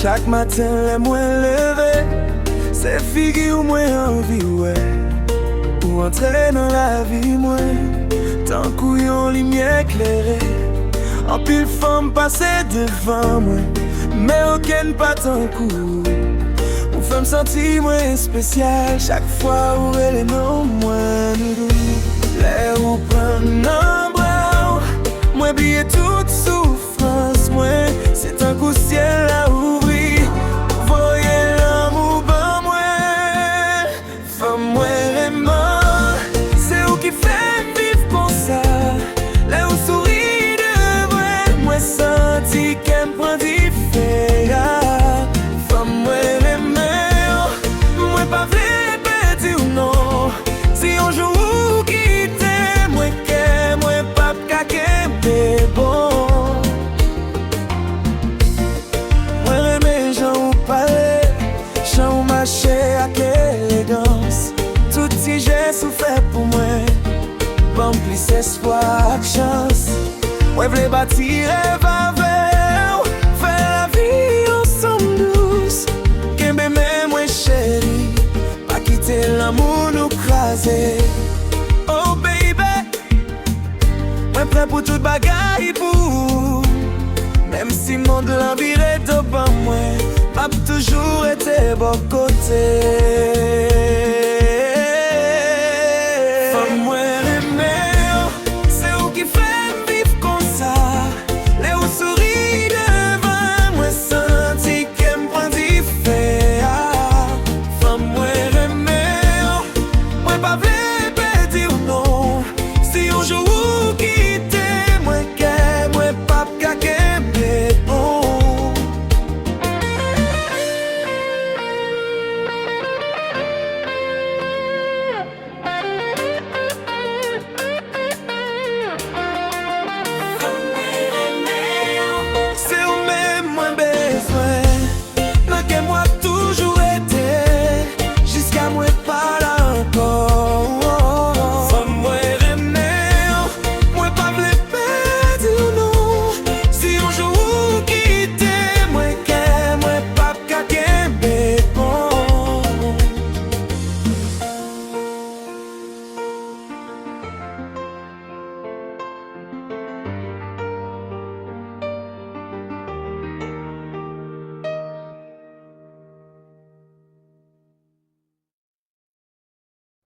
Chaque matin, les moins levé, c'est figure moins envie, ouais. Pour entrer dans la vie, moi, tant qu'on lumière éclairée. En pile femme passée devant moi, mais aucune pas tant coup. Pour faire me sentir moins spécial, chaque fois où elle est non moins doudou. L'air où prendre un bras, moi billet toute souffrance, moi, c'est un coup ciel à ouvrir. Voyez l'amour ben moi, femme moi vraiment, c'est où qui fait vivre comme ça. Là où sourit de vrai, moi senti qu'elle me prend différent. Femme moi vraiment, moi pas vrai petit ou non. Si on joue qui t'aime, moi qu'aime, moi pas qu'aquem, mais bon. Moi remets j'en ou parler, j'en ou marcher à quelle élégance. Tout si j'ai souffert pour moi, bon plus espoir que chance. Moi v'lais bâtir rêve avec, faire la vie ensemble douce. Qu'aime même moi chérie, pas quitter l'amour nous craser. Oh baby, moi prêt pour toute bagaille pour. Même si monde l'envie est devant moi, m'a toujours été bon côté.